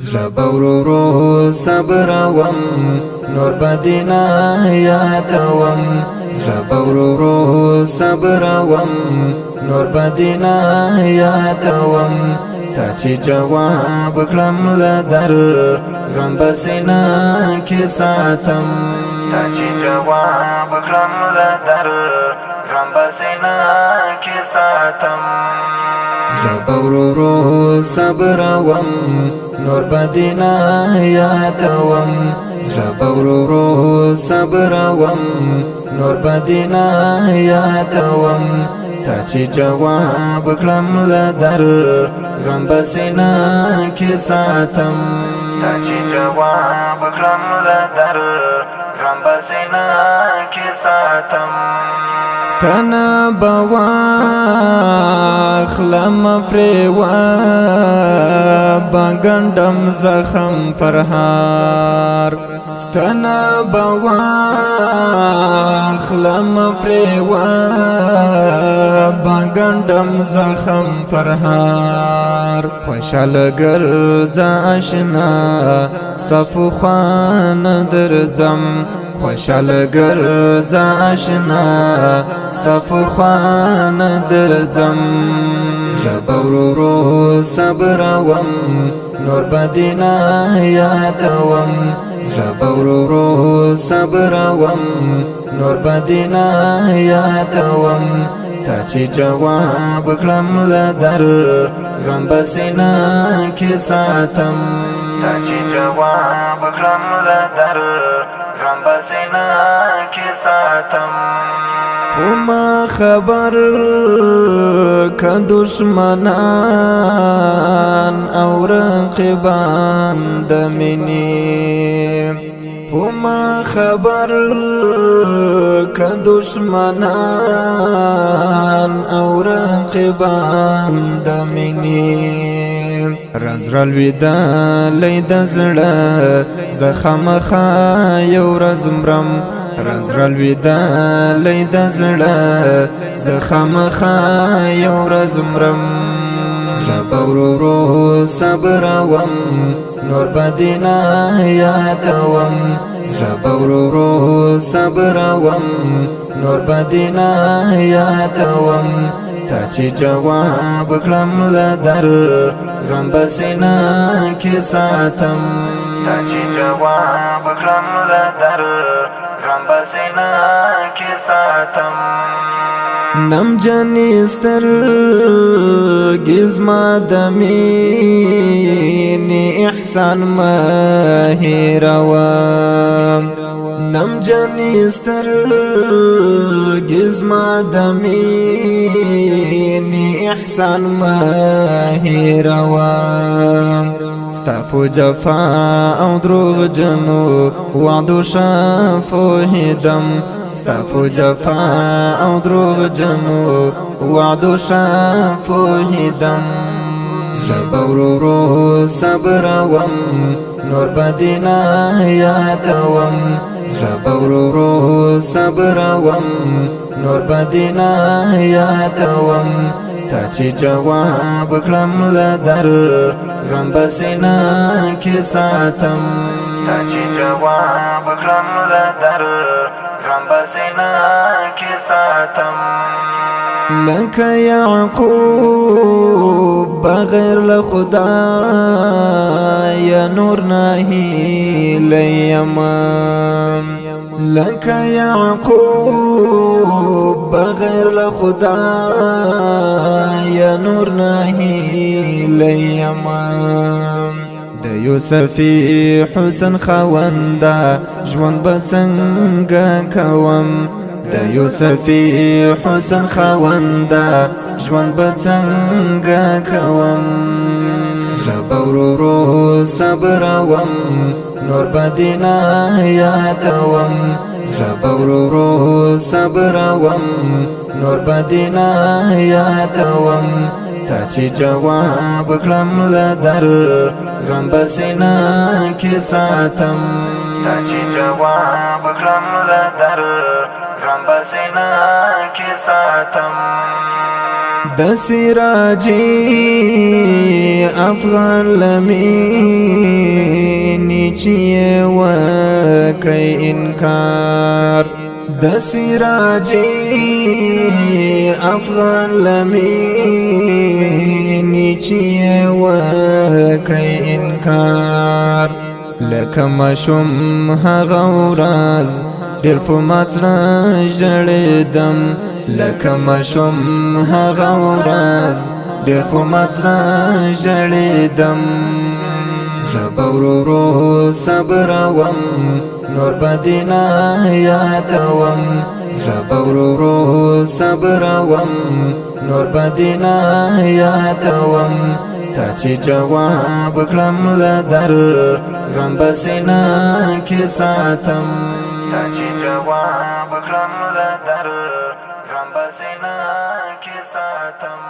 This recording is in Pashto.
زړه بورورو صبروم نور بدینا یادوم زړه بورورو صبروم نور بدینا یادوم تا چې جواب کړم لدر غم بسینا کې ساتم تا چې جواب کړم لدر غم بسینا کې ساتم زړه بورورو صبروم نور بدینا یادوم زړه بورورو صبروم نور بدینا یادوم تا چې جواب کړم لدر غم بسینا کې ساتم تا چې جواب کړم لدر غم بسینا کې ساتم ستنا بواخلم فریوا بغندم زخم فرهار ستنا بواخلم فریوا بغندم زخم فرهار خوشال ګرځا آشنا ستفو خوان درځم خوشال ګرځا آشنا ستفو خوان درځم زړه بورورو صبروم نور بدینا یادوم زړه بورورو صبروم نور بدینا یادوم تا چې جواب کړم لدر غم بسینا کې ساتم تا چې جواب کړم لدر غم بسینا کې ساتم وما خبر که دشمنان او رقبان د مینې وما خبر که دشمنان او رقبان د مینې رنځ رالویدا لید زړه زخم یو ورځ مرم رنځ رالویدا لید زړه زخم یو ورځ مرم زړه بورورو صبروم نور بدینا یادوم زړه بورورو صبروم نور بدینا یادوم تا چې جواب کړم لدر غم بسینا کې ساتم تا چې جواب کړم لدر غم بسینا کې ساتم نم جنستر گزما دمینی احسان مهیروام نم جنستر گزما دمینی احسان مهیروام ستافو جفا او دروغ جنو وعدو شافو هدم ستافو جفا او دروغ جنو وعدو شافو هدم زړه بورورو صبروم نور بدینا یادوم زړه بورورو صبروم نور بدینا یادوم تا چې جواب کړم لدر غم بسینا کې ساتم تا چې جواب کړم لدر غم بسینا کې ساتم لکه یعقوب بغیر له خدای نور نهیلی یمم لکه یعقوب بغیر له خدای نور نهیلی یمم د یوسفی حسن خونده ژوند به څنګه کوم د یوسفی حسن خونده ژوند به څنګه کوم زړه بورورو صبروم نور بدینا یادوم زړه بورورو صبروم نور بدینا یادوم تا چې جواب کړم لدر غم بسینا کې ساتم تا چې جواب کړم لدر غم بسینا کې ساتم د سراجی افغان لمی چی وکی انکار د سراجی افغان لمینی چی وکی انکار لکه مشم هغه ورځ ډېر په ما زړه ژړېدم لکه مشم هغه ورځ ډېر په ما زړه ژړېدم زړه به ورو ورو صبروم نور به دې نه یادوم زړه به ورو ورو صبروم نور به دې نه یادوم تا چې جواب کړم له در غم به سینه کې ساتم تا چې جواب کړم له در غم به سینه کې ساتم